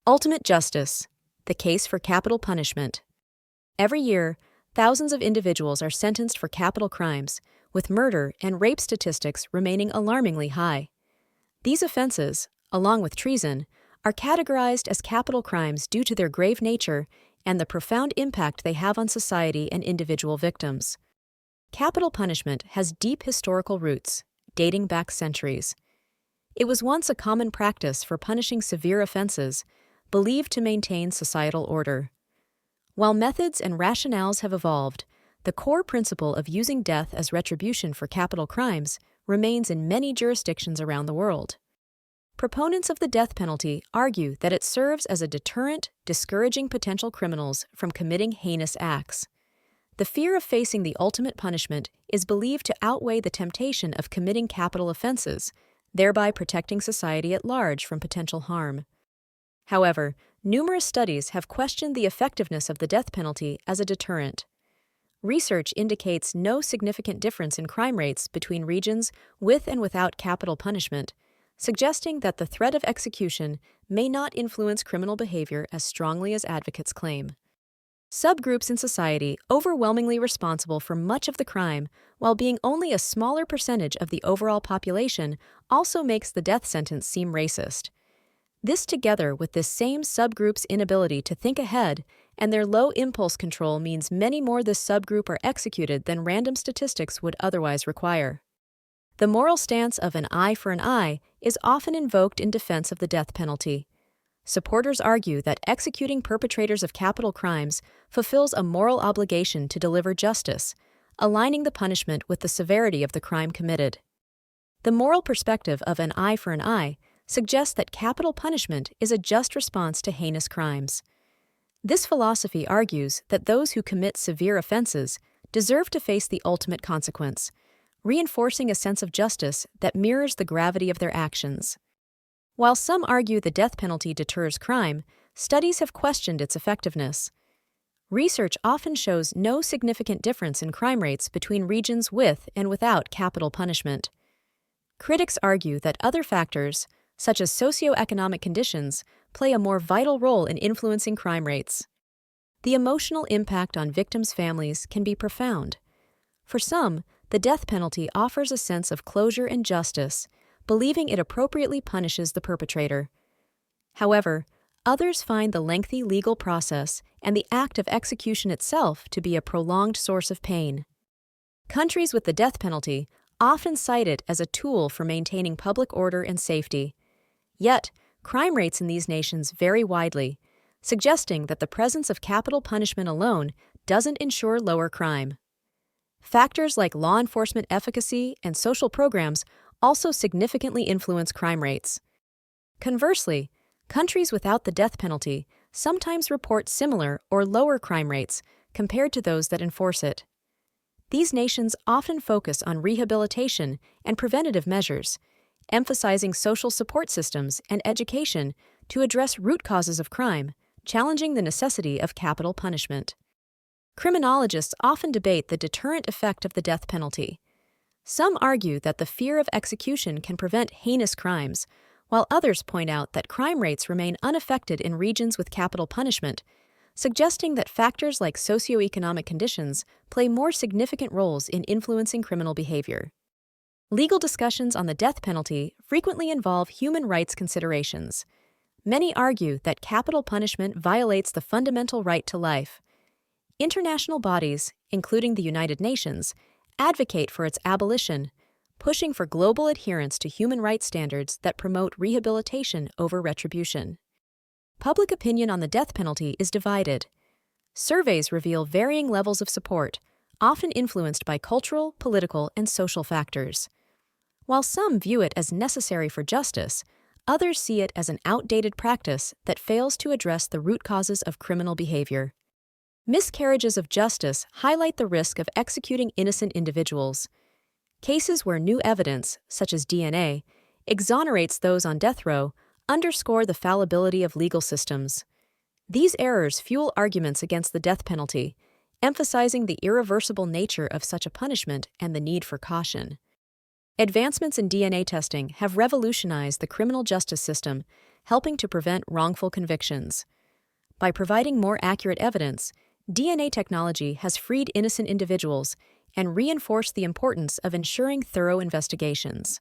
Ultimate justice, the case for capital punishment. Every year, thousands of individuals are sentenced for capital crimes, with murder and rape statistics remaining alarmingly high. These offenses, along with treason, are categorized as capital crimes due to their grave nature and the profound impact they have on society and individual victims. Capital punishment has deep historical roots, dating back centuries. It was once a common practice for punishing severe offenses, believed to maintain societal order. While methods and rationales have evolved, the core principle of using death as retribution for capital crimes remains in many jurisdictions around the world. Proponents of the death penalty argue that it serves as a deterrent, discouraging potential criminals from committing heinous acts. The fear of facing the ultimate punishment is believed to outweigh the temptation of committing capital offenses, thereby protecting society at large from potential harm. However, numerous studies have questioned the effectiveness of the death penalty as a deterrent. Research indicates no significant difference in crime rates between regions with and without capital punishment, suggesting that the threat of execution may not influence criminal behavior as strongly as advocates claim. Subgroups in society overwhelmingly responsible for much of the crime, while being only a smaller percentage of the overall population, also makes the death sentence seem racist. This, together with this same subgroup's inability to think ahead and their low impulse control, means many more this subgroup are executed than random statistics would otherwise require. The moral stance of an eye for an eye is often invoked in defense of the death penalty. Supporters argue that executing perpetrators of capital crimes fulfills a moral obligation to deliver justice, aligning the punishment with the severity of the crime committed. The moral perspective of an eye for an eye suggests that capital punishment is a just response to heinous crimes. This philosophy argues that those who commit severe offenses deserve to face the ultimate consequence, reinforcing a sense of justice that mirrors the gravity of their actions. While some argue the death penalty deters crime, studies have questioned its effectiveness. Research often shows no significant difference in crime rates between regions with and without capital punishment. Critics argue that other factors, such as socioeconomic conditions, play a more vital role in influencing crime rates. The emotional impact on victims' families can be profound. For some, the death penalty offers a sense of closure and justice, believing it appropriately punishes the perpetrator. However, others find the lengthy legal process and the act of execution itself to be a prolonged source of pain. Countries with the death penalty often cite it as a tool for maintaining public order and safety. Yet, crime rates in these nations vary widely, suggesting that the presence of capital punishment alone doesn't ensure lower crime. Factors like law enforcement efficacy and social programs also significantly influence crime rates. Conversely, countries without the death penalty sometimes report similar or lower crime rates compared to those that enforce it. These nations often focus on rehabilitation and preventative measures, emphasizing social support systems and education to address root causes of crime, challenging the necessity of capital punishment. Criminologists often debate the deterrent effect of the death penalty. Some argue that the fear of execution can prevent heinous crimes, while others point out that crime rates remain unaffected in regions with capital punishment, suggesting that factors like socioeconomic conditions play more significant roles in influencing criminal behavior. Legal discussions on the death penalty frequently involve human rights considerations. Many argue that capital punishment violates the fundamental right to life. International bodies, including the United Nations, advocate for its abolition, pushing for global adherence to human rights standards that promote rehabilitation over retribution. Public opinion on the death penalty is divided. Surveys reveal varying levels of support, often influenced by cultural, political, and social factors. While some view it as necessary for justice, others see it as an outdated practice that fails to address the root causes of criminal behavior. Miscarriages of justice highlight the risk of executing innocent individuals. Cases where new evidence, such as DNA, exonerates those on death row underscore the fallibility of legal systems. These errors fuel arguments against the death penalty, emphasizing the irreversible nature of such a punishment and the need for caution. Advancements in DNA testing have revolutionized the criminal justice system, helping to prevent wrongful convictions. By providing more accurate evidence, DNA technology has freed innocent individuals and reinforced the importance of ensuring thorough investigations.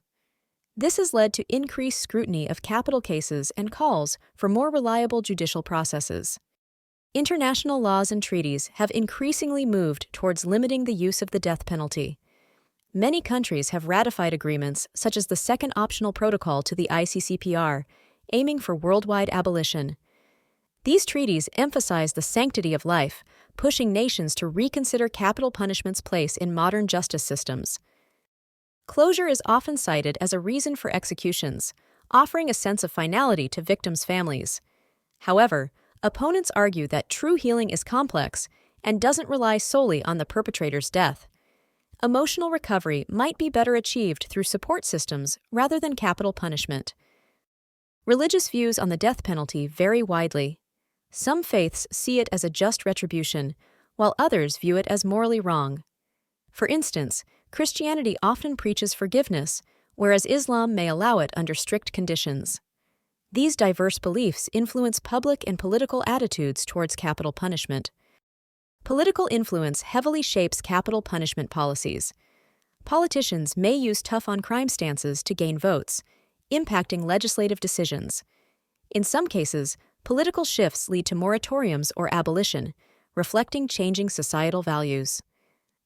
This has led to increased scrutiny of capital cases and calls for more reliable judicial processes. International laws and treaties have increasingly moved towards limiting the use of the death penalty. Many countries have ratified agreements such as the Second Optional Protocol to the ICCPR, aiming for worldwide abolition. These treaties emphasize the sanctity of life, pushing nations to reconsider capital punishment's place in modern justice systems. Closure is often cited as a reason for executions, offering a sense of finality to victims' families. However, opponents argue that true healing is complex and doesn't rely solely on the perpetrator's death. Emotional recovery might be better achieved through support systems rather than capital punishment. Religious views on the death penalty vary widely. Some faiths see it as a just retribution, while others view it as morally wrong. For instance, Christianity often preaches forgiveness, whereas Islam may allow it under strict conditions. These diverse beliefs influence public and political attitudes towards capital punishment. Political influence heavily shapes capital punishment policies. Politicians may use tough-on-crime stances to gain votes, impacting legislative decisions. In some cases, political shifts lead to moratoriums or abolition, reflecting changing societal values.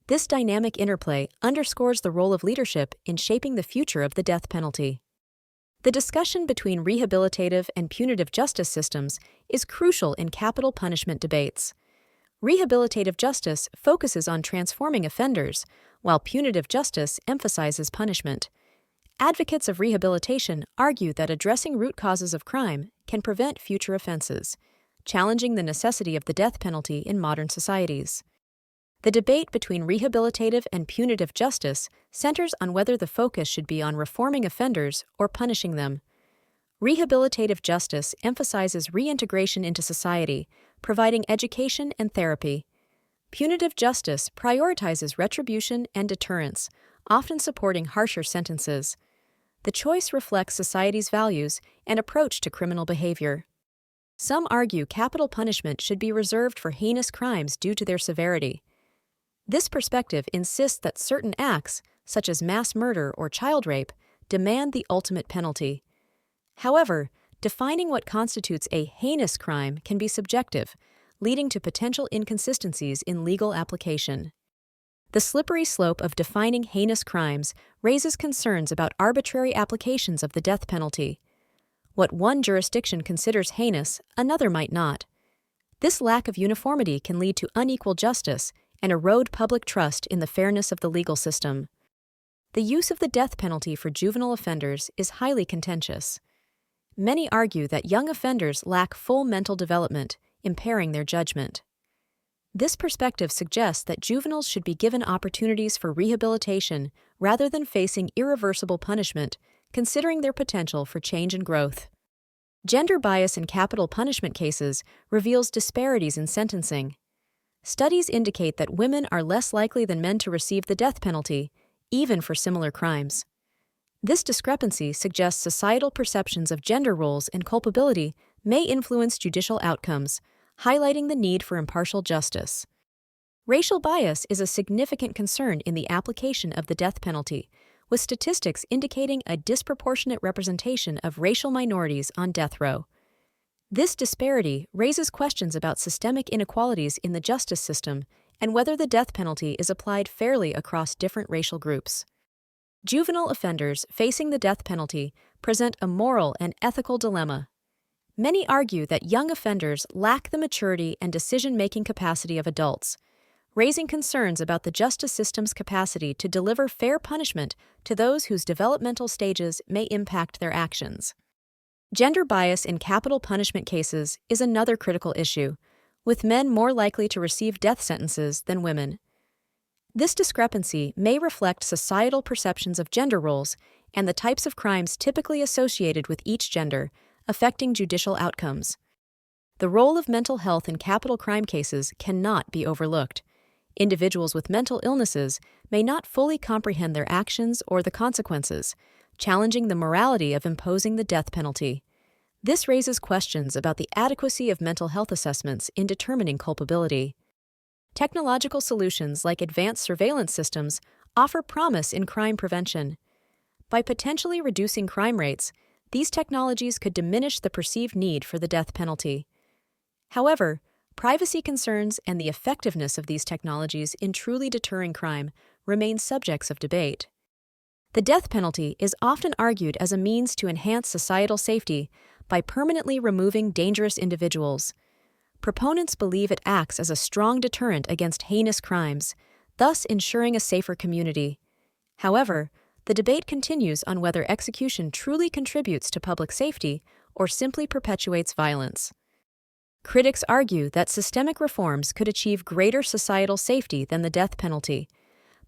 This dynamic interplay underscores the role of leadership in shaping the future of the death penalty. The discussion between rehabilitative and punitive justice systems is crucial in capital punishment debates. Rehabilitative justice focuses on transforming offenders, while punitive justice emphasizes punishment. Advocates of rehabilitation argue that addressing root causes of crime can prevent future offenses, challenging the necessity of the death penalty in modern societies. The debate between rehabilitative and punitive justice centers on whether the focus should be on reforming offenders or punishing them. Rehabilitative justice emphasizes reintegration into society, providing education and therapy. Punitive justice prioritizes retribution and deterrence, often supporting harsher sentences. The choice reflects society's values and approach to criminal behavior. Some argue capital punishment should be reserved for heinous crimes due to their severity. This perspective insists that certain acts, such as mass murder or child rape, demand the ultimate penalty. However, defining what constitutes a heinous crime can be subjective, leading to potential inconsistencies in legal application. The slippery slope of defining heinous crimes raises concerns about arbitrary applications of the death penalty. What one jurisdiction considers heinous, another might not. This lack of uniformity can lead to unequal justice and erode public trust in the fairness of the legal system. The use of the death penalty for juvenile offenders is highly contentious. Many argue that young offenders lack full mental development, impairing their judgment. This perspective suggests that juveniles should be given opportunities for rehabilitation rather than facing irreversible punishment, considering their potential for change and growth. Gender bias in capital punishment cases reveals disparities in sentencing. Studies indicate that women are less likely than men to receive the death penalty, even for similar crimes. This discrepancy suggests societal perceptions of gender roles and culpability may influence judicial outcomes, highlighting the need for impartial justice. Racial bias is a significant concern in the application of the death penalty, with statistics indicating a disproportionate representation of racial minorities on death row. This disparity raises questions about systemic inequalities in the justice system and whether the death penalty is applied fairly across different racial groups. Juvenile offenders facing the death penalty present a moral and ethical dilemma. Many argue that young offenders lack the maturity and decision-making capacity of adults, raising concerns about the justice system's capacity to deliver fair punishment to those whose developmental stages may impact their actions. Gender bias in capital punishment cases is another critical issue, with men more likely to receive death sentences than women. This discrepancy may reflect societal perceptions of gender roles and the types of crimes typically associated with each gender, affecting judicial outcomes. The role of mental health in capital crime cases cannot be overlooked. Individuals with mental illnesses may not fully comprehend their actions or the consequences, challenging the morality of imposing the death penalty. This raises questions about the adequacy of mental health assessments in determining culpability. Technological solutions like advanced surveillance systems offer promise in crime prevention. By potentially reducing crime rates, these technologies could diminish the perceived need for the death penalty. However, privacy concerns and the effectiveness of these technologies in truly deterring crime remain subjects of debate. The death penalty is often argued as a means to enhance societal safety by permanently removing dangerous individuals. Proponents believe it acts as a strong deterrent against heinous crimes, thus ensuring a safer community. However, the debate continues on whether execution truly contributes to public safety or simply perpetuates violence. Critics argue that systemic reforms could achieve greater societal safety than the death penalty.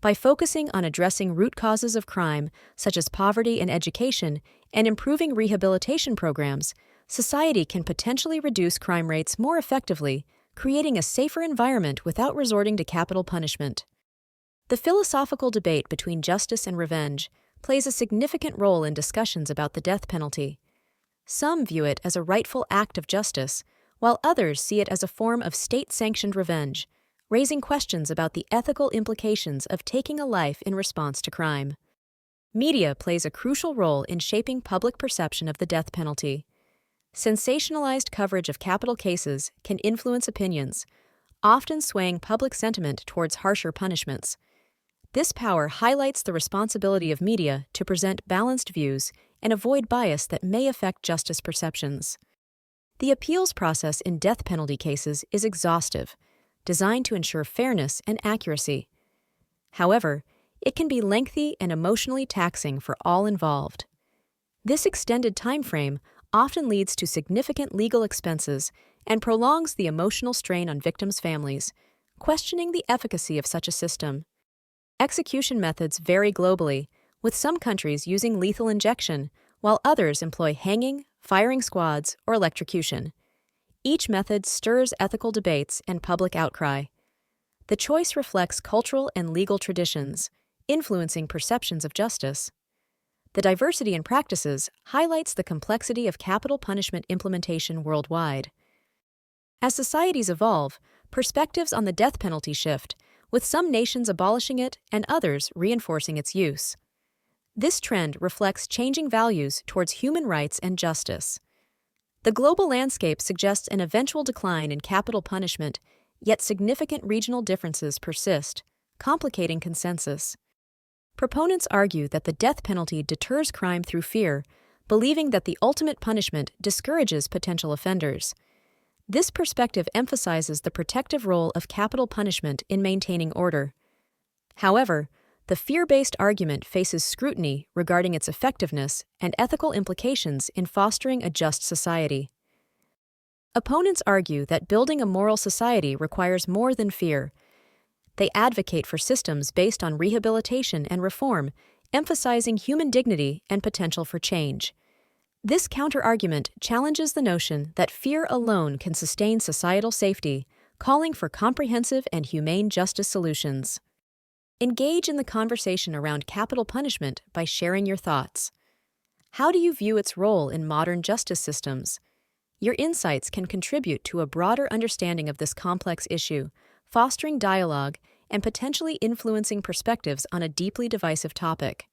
By focusing on addressing root causes of crime, such as poverty and education, and improving rehabilitation programs, society can potentially reduce crime rates more effectively, creating a safer environment without resorting to capital punishment. The philosophical debate between justice and revenge plays a significant role in discussions about the death penalty. Some view it as a rightful act of justice, while others see it as a form of state-sanctioned revenge, raising questions about the ethical implications of taking a life in response to crime. Media plays a crucial role in shaping public perception of the death penalty. Sensationalized coverage of capital cases can influence opinions, often swaying public sentiment towards harsher punishments. This power highlights the responsibility of media to present balanced views and avoid bias that may affect justice perceptions. The appeals process in death penalty cases is exhaustive, designed to ensure fairness and accuracy. However, it can be lengthy and emotionally taxing for all involved. This extended time frame often leads to significant legal expenses and prolongs the emotional strain on victims' families, questioning the efficacy of such a system. Execution methods vary globally, with some countries using lethal injection, while others employ hanging, firing squads, or electrocution. Each method stirs ethical debates and public outcry. The choice reflects cultural and legal traditions, influencing perceptions of justice. The diversity in practices highlights the complexity of capital punishment implementation worldwide. As societies evolve, perspectives on the death penalty shift, with some nations abolishing it and others reinforcing its use. This trend reflects changing values towards human rights and justice. The global landscape suggests an eventual decline in capital punishment, yet significant regional differences persist, complicating consensus. Proponents argue that the death penalty deters crime through fear, believing that the ultimate punishment discourages potential offenders. This perspective emphasizes the protective role of capital punishment in maintaining order. However, the fear-based argument faces scrutiny regarding its effectiveness and ethical implications in fostering a just society. Opponents argue that building a moral society requires more than fear. They advocate for systems based on rehabilitation and reform, emphasizing human dignity and potential for change. This counterargument challenges the notion that fear alone can sustain societal safety, calling for comprehensive and humane justice solutions. Engage in the conversation around capital punishment by sharing your thoughts. How do you view its role in modern justice systems? Your insights can contribute to a broader understanding of this complex issue, fostering dialogue and potentially influencing perspectives on a deeply divisive topic.